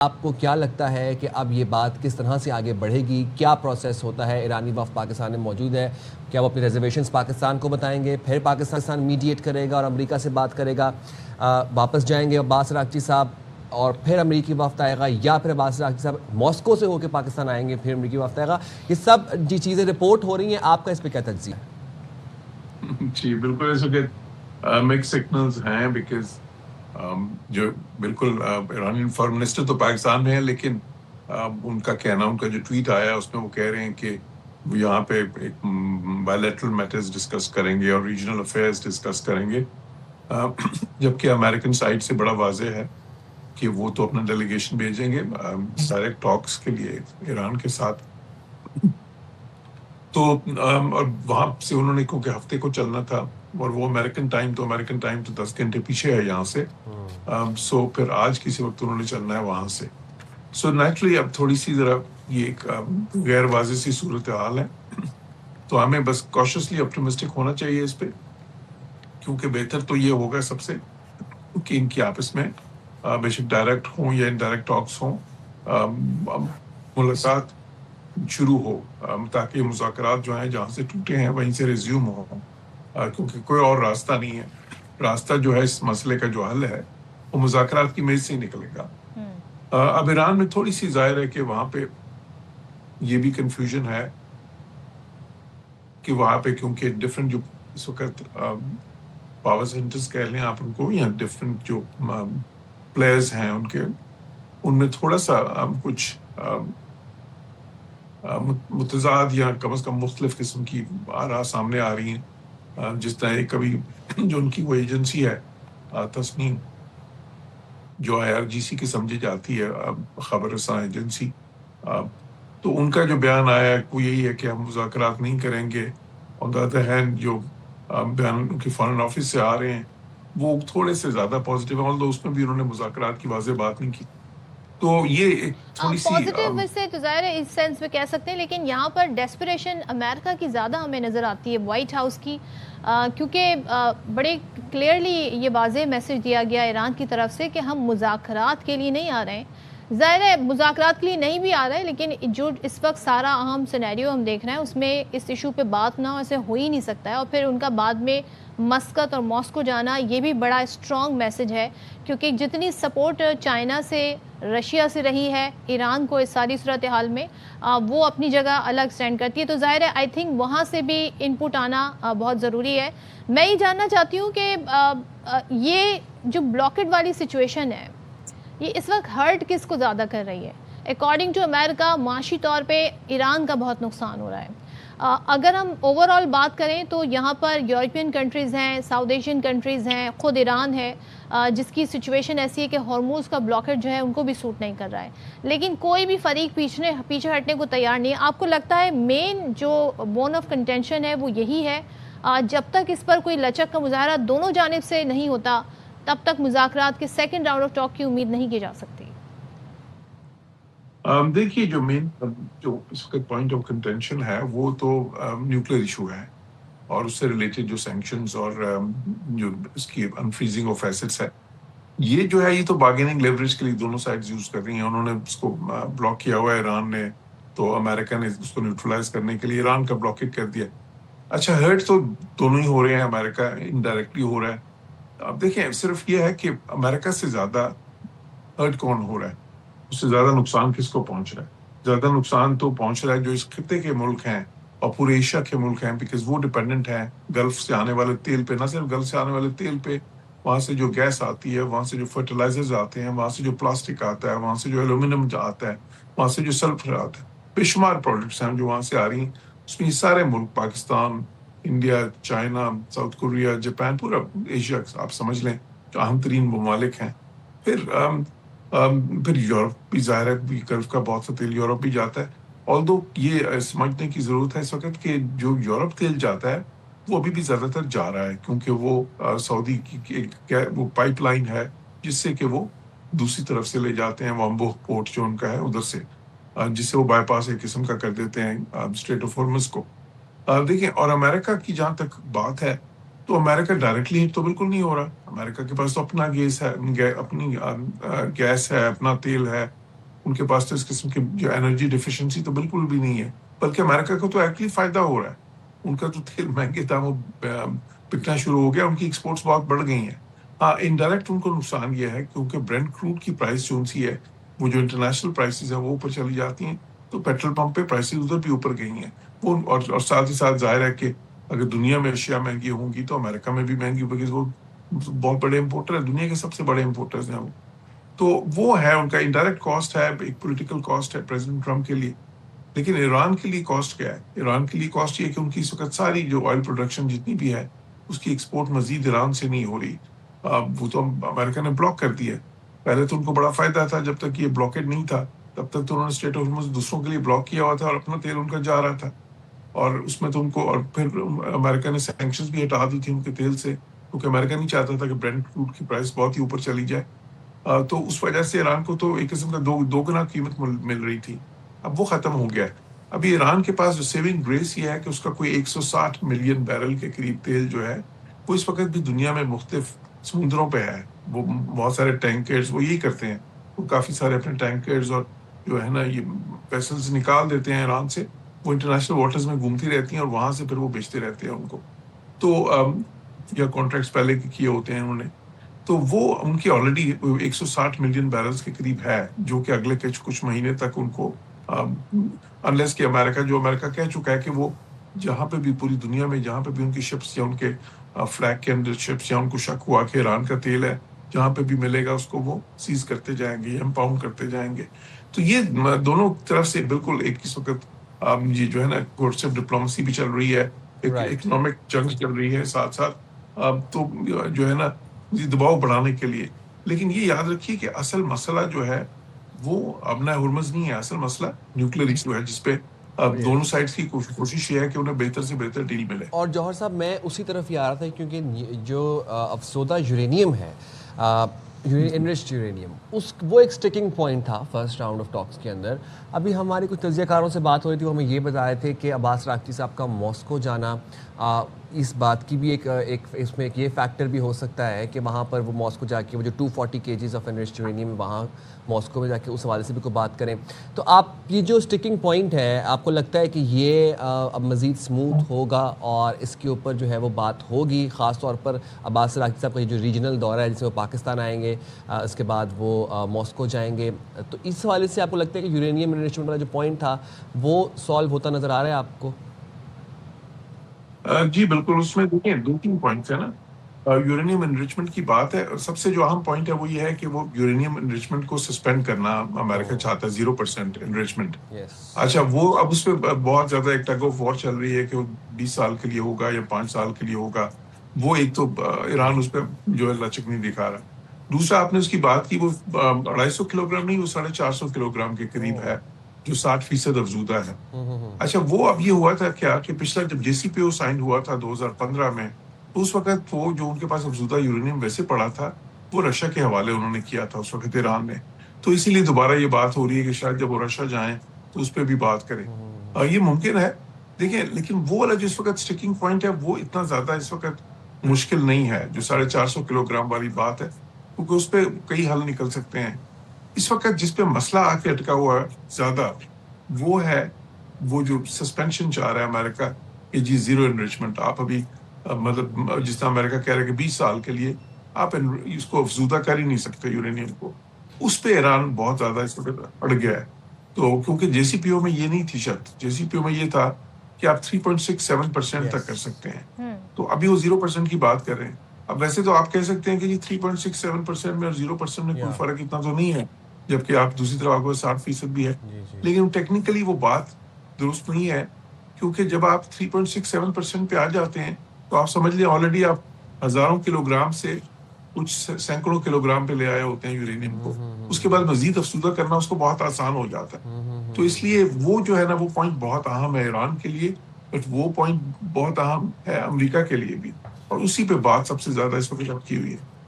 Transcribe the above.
آپ کو کیا لگتا ہے کہ اب یہ بات کس طرح سے آگے بڑھے گی؟ کیا پروسیس ہوتا ہے؟ ایرانی وفد پاکستان میں موجود ہے، کیا وہ اپنی ریزرویشنز پاکستان کو بتائیں گے، پھر پاکستان میڈیٹ کرے گا اور امریکہ سے بات کرے گا، واپس جائیں گے عباس اراغچی صاحب اور پھر امریکی وفد آئے گا، یا پھر عباس اراغچی صاحب ماسکو سے ہو کے پاکستان آئیں گے پھر امریکی وفد آئے گا؟ یہ سب جی چیزیں رپورٹ ہو رہی ہیں، آپ کا اس پہ کیا تجزیہ ہے؟ جی بالکل اس وقت مکس سگنلز ہیں، بیکاز جو بالکل ایرانی فارم منسٹر تو پاکستان میں ہے، لیکن ان کا کہنا، ان کا جو ٹویٹ آیا اس میں وہ کہہ رہے ہیں کہ یہاں پہ ایک بائیلیٹرل میٹرز ڈسکس کریں گے اور ریجنل افیئرز ڈسکس کریں گے، جبکہ امریکن سائڈ سے بڑا واضح ہے کہ وہ تو اپنا ڈیلیگیشن بھیجیں گے ڈائریکٹ ٹاکس کے لیے ایران کے ساتھ. تو اور وہاں سے انہوں نے کیونکہ ہفتے کو چلنا تھا اور وہ امریکن ٹائم تو 10 گھنٹے پیچھے ہے یہاں سے، سو پھر آج کسی وقت انہوں نے چلنا ہے وہاں سے. سو نیچرلی اب تھوڑی سی ذرا یہ ایک غیر واضح سی صورتحال ہے، تو ہمیں بس کوشسلی اپٹیمسٹک ہونا چاہیے اس پہ، کیونکہ بہتر تو یہ ہوگا سب سے کہ ان کی آپس میں بے شک ڈائریکٹ ہوں یا انڈائریکٹ ٹاکس ہوں، ملاقات شروع ہو تاکہ مذاکرات جو ہیں جہاں سے ٹوٹے ہیں وہیں سے ریزیوم ہوں، کیونکہ کوئی اور راستہ نہیں ہے. راستہ جو ہے اس مسئلے کا جو حل ہے وہ مذاکرات کی میز سے ہی نکلے گا. اب ایران میں تھوڑی سی ظاہر ہے کہ وہاں پہ یہ بھی کنفیوژن ہے کہ وہاں پہ کیونکہ ڈفرینٹ جو اس وقت پاور سینٹرز کہہ لیں آپ ان کو، یا ڈفرینٹ جو پلیئرز ہیں ان میں تھوڑا سا کچھ متضاد یا کم از کم مختلف قسم کی آراء سامنے آ رہی ہیں. جس طرح کبھی جو ان کی وہ ایجنسی ہے تصنیم، جو IRGC کی سمجھی جاتی ہے خبر رساں ایجنسی، تو ان کا جو بیان آیا ہے وہ یہی ہے کہ ہم مذاکرات نہیں کریں گے. آن دا ادر ہینڈ جو بیان ان کے فارن آفس سے آ رہے ہیں وہ تھوڑے سے زیادہ پازیٹیو ہیں، اس میں بھی انہوں نے مذاکرات کی واضح بات نہیں کی. تو یہ ایک تھوڑی سی پازیٹیو ویسے تو ظاہر ہے اس سینس میں کہہ سکتے ہیں، لیکن یہاں پر ڈیسپریشن امریکہ کی زیادہ ہمیں نظر آتی ہے، وائٹ ہاؤس کی، کیونکہ بڑے کلیئرلی یہ واضح میسج دیا گیا ایران کی طرف سے کہ ہم مذاکرات کے لیے نہیں آ رہے ہیں. ظاہر ہے مذاکرات کے لیے نہیں بھی آ رہا ہے، لیکن جو اس وقت سارا اہم سینیریو ہم دیکھ رہے ہیں اس میں اس ایشو پہ بات نہ ہو، ایسے ہو ہی نہیں سکتا ہے. اور پھر ان کا بعد میں مسقط اور ماسکو جانا یہ بھی بڑا اسٹرانگ میسج ہے، کیونکہ جتنی سپورٹ چائنا سے، رشیا سے رہی ہے ایران کو اس ساری صورتحال میں، وہ اپنی جگہ الگ سٹینڈ کرتی ہے. تو ظاہر ہے آئی تھنک وہاں سے بھی ان پٹ آنا بہت ضروری ہے. میں یہ جاننا چاہتی ہوں کہ یہ جو بلاکڈ والی سچویشن ہے یہ اس وقت ہرٹ کس کو زیادہ کر رہی ہے؟ اکارڈنگ ٹو امریکہ معاشی طور پہ ایران کا بہت نقصان ہو رہا ہے. اگر ہم اوور آل بات کریں تو یہاں پر یورپین کنٹریز ہیں، ساؤتھ ایشین کنٹریز ہیں، خود ایران ہے جس کی سچویشن ایسی ہے کہ ہارموز کا بلاکٹ جو ہے ان کو بھی سوٹ نہیں کر رہا ہے، لیکن کوئی بھی فریق پیچھے ہٹنے کو تیار نہیں ہے. آپ کو لگتا ہے مین جو بون آف کنٹینشن ہے وہ یہی ہے؟ جب تک اس پر کوئی لچک کا مظاہرہ دونوں جانب سے نہیں ہوتا تب تک مذاکرات کے سیکنڈ راؤنڈ آف ٹاک کی امید نہیں کی جا سکتی. دیکھیے جو مین جو اس وقت پوائنٹ آف کنٹینشن ہے وہ تو نیوکلیر ایشو ہے، اور اس سے ریلیٹڈ جو سینکشنز اور جو اس کی انفریزنگ آف ایسٹس ہے، یہ جو ہے یہ تو بارگیننگ لیوریج کے لیے دونوں سائڈز یوز کر رہی ہیں. انہوں نے اس کو بلاک کیا ہوا ہے ایران نے، تو امریکہ نے اس کو نیوٹرلائز کرنے کے لیے ایران کا بلاکٹ کر دیا. اچھا ہرٹ تو دونوں ہی ہو رہے ہیں، امریکہ انڈائریکٹلی ہو رہا ہے. اب دیکھیں صرف یہ ہے کہ امریکہ سے زیادہ ہرٹ کون ہو رہا ہے، اس سے زیادہ نقصان کس کو پہنچ رہا ہے؟ زیادہ نقصان تو پہنچ رہا ہے جو اس خطے کے ملک ہیں اور پورے ایشیا کے ملک ہیں، بیکاز وہ ڈیپینڈنٹ ہیں گلف سے آنے والے تیل پہ. نہ صرف گلف سے آنے والے تیل پہ، وہاں سے جو گیس آتی ہے، وہاں سے جو فرٹیلائزرز آتے ہیں، وہاں سے جو پلاسٹک آتا ہے، وہاں سے جو ایلومینیم آتا ہے، وہاں سے جو سلفر آتا ہے، بے شمار پروڈکٹس ہیں جو وہاں سے آ رہی ہیں. اس میں یہ سارے ملک، Pakistan, India, China, South Korea, Japan, پورا ایشیا آپ سمجھ لیں جو اہم ترین ممالک ہیں. پھر یورپ بھی ظاہر ہے، گلف کا بہت سا تیل یورپ بھی جاتا ہے. آلدو یہ سمجھنے کی ضرورت ہے اس وقت کہ جو یورپ تیل جاتا ہے وہ ابھی بھی زیادہ تر جا رہا ہے، کیونکہ وہ سعودی کی وہ پائپ لائن ہے جس سے کہ وہ دوسری طرف سے لے جاتے ہیں، وامبو پورٹ جو ان کا ہے ادھر سے، جس سے وہ بائی پاس ایک قسم کا کر دیتے ہیں اسٹریٹ آف ہارمز کو. دیکھیں، اور امریکہ کی جہاں تک بات ہے تو امریکہ ڈائریکٹلی ہٹ تو بالکل نہیں ہو رہا. امریکہ کے پاس تو اپنا گیس ہے، اپنی گیس ہے، اپنا تیل ہے، ان کے پاس تو اس قسم کی جو انرجی ڈیفیشنسی تو بالکل بھی نہیں ہے، بلکہ امریکہ کو تو ایکچولی فائدہ ہو رہا ہے. ان کا تو تیل مہنگے داموں بکنا شروع ہو گیا، ان کی ایکسپورٹس بہت بڑھ گئی ہیں. ہاں انڈائریکٹ ان کو نقصان یہ ہے کیونکہ برینٹ کروڈ کی پرائس جو سی ہے وہ جو انٹرنیشنل پرائسز ہیں وہ اوپر چلی جاتی ہیں، تو پیٹرول پمپ پہ پرائسز ادھر بھی اوپر گئی ہیں وہ. اور ساتھ ہی ساتھ ظاہر ہے کہ اگر دنیا میں اشیاء مہنگی ہوں گی تو امریکہ میں بھی مہنگی ہوگی. وہ بہت بڑے امپورٹر ہیں، دنیا کے سب سے بڑے امپورٹرز ہیں وہ. تو وہ ہے ان کا انڈائریکٹ کاسٹ ہے، ایک پولیٹیکل کاسٹ ہے پریزیڈنٹ ٹرمپ کے لیے. لیکن ایران کے لیے کاسٹ کیا ہے؟ ایران کے لیے کاسٹ یہ ہے کہ ان کی اس وقت ساری جو آئل پروڈکشن جتنی بھی ہے اس کی ایکسپورٹ مزید ایران سے نہیں ہو رہی. وہ تو امریکہ نے بلاک کر دیا ہے. پہلے تو ان کو بڑا فائدہ تھا، جب تک یہ بلاکیڈ نہیں تھا تب تک تو انہوں نے اسٹریٹ آف ہارمز دوسروں کے لیے بلاک کیا ہوا تھا اور اپنا تیل ان کا جا رہا تھا. اور اس میں تو ان کو، اور پھر امریکہ نے سینکشنز بھی ہٹا دی تھی ان کے تیل سے کیونکہ امریکہ نہیں چاہتا تھا کہ برینٹ کروڈ کی پرائس بہت ہی اوپر چلی جائے. تو اس وجہ سے ایران کو تو ایک قسم کا دو گنا قیمت مل رہی تھی. اب وہ ختم ہو گیا ہے. ابھی ایران کے پاس جو سیونگ گریس یہ ہے کہ اس کا کوئی 160 ملین بیرل کے قریب تیل جو ہے وہ اس وقت بھی دنیا میں مختلف سمندروں پہ ہے. وہ بہت سارے ٹینکرز وہ یہی کرتے ہیں، وہ کافی سارے اپنے ٹینکرز اور جو ہے نا یہ ویسلز نکال دیتے ہیں ایران سے، وہ انٹرنیشنل واٹرز میں گھومتی رہتی ہیں اور وہاں سے پھر وہ بیچتے رہتے ہیں ان کو. تو یا کانٹریکٹس پہلے کیے ہوتے ہیں انہوں نے. تو وہ ان کی آلریڈی 160 ملین بیرلز کے قریب ہے جو کہ اگلے کچھ مہینے تک ان کو، انلیس کہ امریکہ کہہ چکا ہے کہ وہ جہاں پہ بھی پوری دنیا میں جہاں پہ بھی ان کی شپس یا ان کے فلیگ کے اندر شپس یا ان کو شک ہوا کہ ایران کا تیل ہے، جہاں پہ بھی ملے گا اس کو وہ سیز کرتے جائیں گے، امپاؤنڈ کرتے جائیں گے. تو یہ دونوں طرف سے بالکل ایک اس وقت یہ جو ہے نا کورس آف ڈپلومسی بھی چل رہی ہے، ایک اکنامک جنگ چل رہی ہے ساتھ ساتھ. تو جو ہے نا دباؤ بڑھانے کے لیے. لیکن یہ یاد رکھیے کہ اصل مسئلہ جو ہے وہ ابنا ہرمز نہیں ہے، اصل مسئلہ نیوکلیر ایشو ہے جس پہ دونوں سائڈز کی کوشش یہ ہے کہ انہیں بہتر سے بہتر ڈیل ملے. اور جوہر صاحب میں اسی طرف ہی آ رہا تھا کیونکہ جو افسودہ یورینیم ہے، انرچڈ یورینیم، وہ ایک سٹیکنگ پوائنٹ تھا فرسٹ راؤنڈ آف ٹاکس کے اندر. ابھی ہماری کچھ تجزیہ کاروں سے بات ہو رہی تھی، وہ ہمیں یہ بتا رہے تھے کہ عباس راکھتی صاحب کا ماسکو جانا اس بات کی بھی ایک اس میں ایک یہ فیکٹر بھی ہو سکتا ہے کہ وہاں پر وہ ماسکو جا کے وہ جو 240 kgs آف انرچڈ یورینیم وہاں ماسکو میں جا کے اس حوالے سے بھی کوئی بات کریں. تو آپ یہ جو سٹیکنگ پوائنٹ ہے، آپ کو لگتا ہے کہ یہ اب مزید سموتھ ہوگا اور اس کے اوپر جو ہے وہ بات ہوگی، خاص طور پر عباس راکھتی صاحب کا یہ جو ریجنل دورہ ہے جس میں وہ پاکستان آئیں گے، اس کے بعد وہ ماسکو جائیں گے، تو اس حوالے سے آپ کو لگتا ہے کہ یورینیم انرچمنٹ والا جو پوائنٹ تھا وہ سالو ہوتا نظر آ رہا ہے آپ کو؟ جی بالکل. اس میں دیکھیں 2-3 پوائنٹس ہیں نا. یورینیم انریچمنٹ کی بات ہے، سب سے جو اہم پوائنٹ ہے وہ یہ ہے کہ وہ یورینیم انریچمنٹ کو سسپینڈ کرنا امریکہ چاہتا ہے، 0% انریچمنٹ. اچھا وہ اب اس پہ بہت زیادہ ایک ٹگ آف وار چل رہی ہے کہ وہ 20 سال کے لیے ہوگا یا 5 سال کے لیے ہوگا. وہ ایک تو ایران اس پہ جو ہے لچک نہیں دکھا رہا. دوسرا آپ نے اس کی بات کی، وہ 250 کلو گرام نہیں، وہ 450 کلو گرام کے قریب ہے جو 60% افزودہ ہے. اچھا وہ اب یہ ہوا تھا کیا کہ پچھلا جب جے سی پی او سائن ہوا تھا 2015 میں، تو اس وقت وہ جو ان کے پاس افزودہ یورینیم ویسے پڑا تھا وہ رشیا کے حوالے انہوں نے کیا تھا اس وقت ایران نے. تو اسی لیے دوبارہ یہ بات ہو رہی ہے کہ شاید جب وہ رشیا جائیں تو اس پہ بھی بات کریں. یہ ممکن ہے. دیکھیں لیکن وہ والا جو اس وقت سٹیکنگ پوائنٹ ہے وہ اتنا زیادہ اس وقت مشکل نہیں ہے جو 450 کلو گرام والی بات ہے، کیونکہ اس پہ کئی حل نکل سکتے ہیں. اس وقت جس پہ مسئلہ آ کے اٹکا ہوا ہے زیادہ وہ ہے وہ جو سسپینشن چاہ رہا ہے امریکہ کہ جی 0 انریچمنٹ. آپ ابھی مطلب جس طرح امریکہ کہہ رہا ہے کہ 20 سال کے لیے آپ اس کو افزودہ کر ہی نہیں سکتے یورینیم کو. اس پہ ایران بہت زیادہ اس وقت اڑ گیا ہے. تو کیونکہ جے سی پی او میں یہ نہیں تھی شرط، جے سی پی او میں یہ تھا کہ آپ 3.67% تک کر سکتے ہیں. تو ابھی وہ 0% کی بات کر رہے ہیں. اب ویسے تو آپ کہہ سکتے ہیں کہ جی 3.67% میں اور 0% میں کوئی فرق اتنا تو نہیں ہے، جبکہ آپ دوسری طرف آپ کو 60% بھی ہے. لیکن ٹیکنیکلی وہ بات درست نہیں ہے، کیونکہ جب آپ 3.67% پہ آ جاتے ہیں تو آپ سمجھ لیں آلریڈی آپ ہزاروں کلو گرام سے کچھ سینکڑوں کلو گرام پہ لے آئے ہوتے ہیں یورینیم کو. اس کے بعد مزید افزودہ کرنا اس کو بہت آسان ہو جاتا ہے. تو اس لیے وہ جو ہے نا وہ پوائنٹ بہت اہم ہے ایران کے لیے، بٹ وہ پوائنٹ بہت اہم ہے امریکہ کے لیے بھی، اور اسی پہ بات سب سے زیادہ اس وقت کی ہوئی ہے.